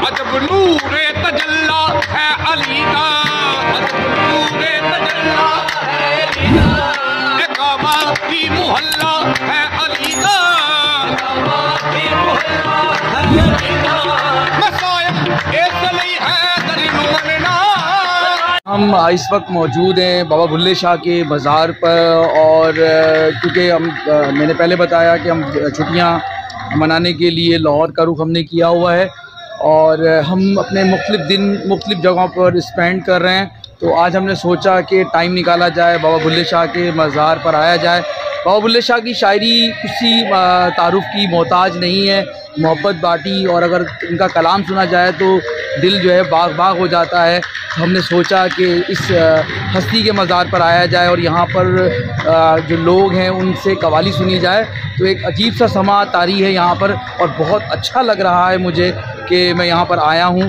अजब नूरे तजल्ला है अली का, अजब नूरे तजल्ला है अली का, इकामा की मोहल्ला है अली का, इकामा की मोहल्ला है अली का, मसाइब इसलिए है दरिनुमना। हम इस वक्त मौजूद हैं बाबा बुल्ले शाह के मज़ार पर, और क्योंकि मैंने पहले बताया कि हम छुट्टियां मनाने के लिए लाहौर का रुख हमने किया हुआ है और हम अपने मुख्तलिफ दिन मुख्तलिफ जगहों पर स्पेंड कर रहे हैं। तो आज हमने सोचा कि टाइम निकाला जाए, बाबा बुल्ले शाह के मज़ार पर आया जाए। बाबा बुल्ले शाह की शायरी किसी तारुफ की मोहताज नहीं है, मोहब्बत बाटी, और अगर इनका कलाम सुना जाए तो दिल जो है बाग बाग हो जाता है। तो हमने सोचा कि इस हस्ती के मज़ार पर आया जाए और यहाँ पर जो लोग हैं उनसे कवाली सुनी जाए। तो एक अजीब सा समा तारी है यहाँ पर और बहुत अच्छा लग रहा है मुझे कि मैं यहाँ पर आया हूँ।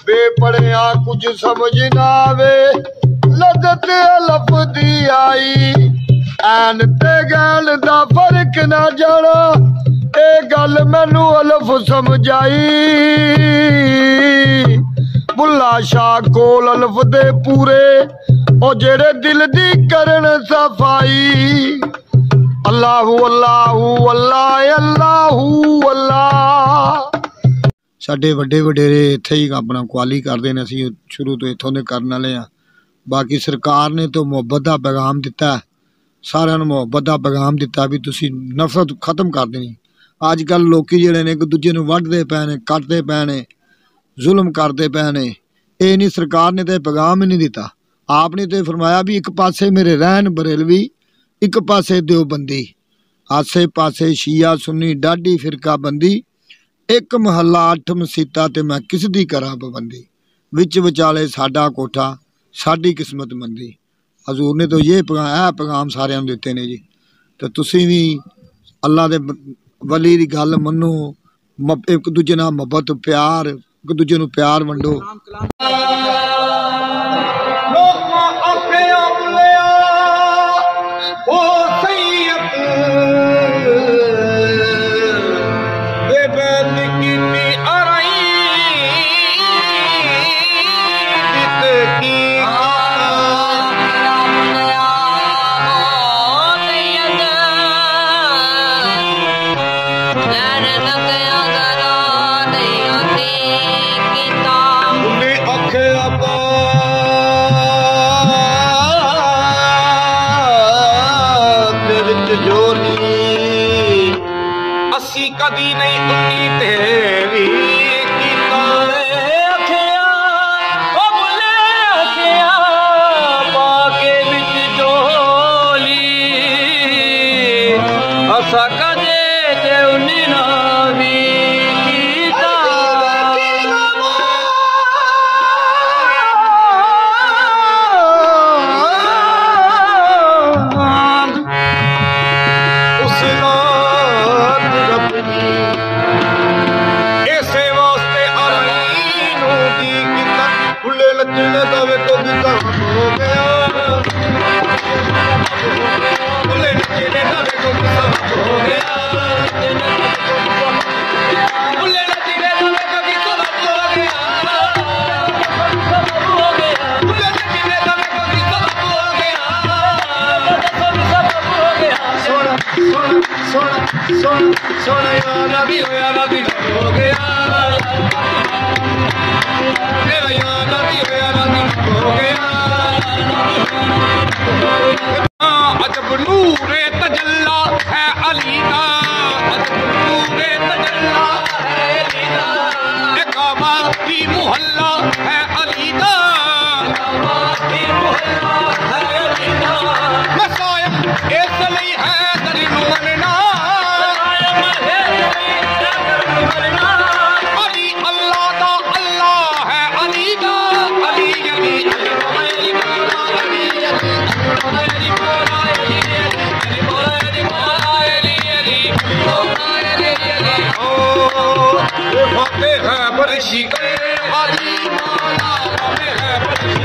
बेपड़िया कुछ समझ ना आवे, लज़त अलफ दी आई, ऐन ते गैल दा फर्क ना जाना, ए गल मैनू अलफ समझ आई। बुल्ला शाह कोल अलफ दे पूरे ओ जेड़े दिल दी करन सफाई। अल्लाहू अल्लाहू अल्लाह अल्लाहू अल्लाह। साडे वड्डे वडेरे इत्थे ही अपना कुआली करदे ने, असीं शुरू तो इत्थों दे करन वाले आ। बाकी सरकार ने तो मुहब्बत दा पैगाम दिता, सारिआं नूं मुहब्बत दा पैगाम दिता भी तुसीं नफरत खत्म कर देनी। अजकल लोकी जिहड़े ने एक दूजे नूं वड्डदे पए ने, कटदे पए ने, जुल्म करते पे ने। ये नहीं, सरकार ने तो पैगाम ही नहीं दिता। आपने तो फरमाया भी एक पासे मेरे रहन बरेलवी, एक पासे देवबंदी, आसे पासे शिया सुन्नी डाढी फिरका बंदी, एक महला 8 मसीता ते मैं किस दी करा पाबंदी, विच विचाले साडा कोठा साडी किस्मत मंदी। हजूर ने तो ये पैगाम सारिआं नूं दिते ने जी। तो तुसीं भी अल्लाह दे वली दी गल मन्नो, एक दूजे नाल मुहब्बत प्यार, एक दूजे नूं प्यार वंडो। कदी नहीं उन्नी तेरी कीता अखिया ओ बुले अखिया पाके विच जोली, असा कदे ते उन्नी ना भी कीता। उस ऐसे वास्ते आईनू दी किता, फुले लचने दावे तो दिता हो गया, फुले लचने दावे तो दिता हो गया, फुले लचने दावे तो दिता हो गया, फुले लचने दावे तो दिता हो गया। सोना सोना सोना सोना सोना या नबी हो गया, या नबी हो गया। अजब नूरे तजल्ला है अली का, अजब नूरे तजल्ला है अली का, इकामा की मोहल्ला है अली का, इकामा की मोहल्ला है अली का, मसाइब इसलिए है दरिनुमना। अली अल्लाह दा अल्लाह है अली का, अली अली है बरशी अली मौला है बरशी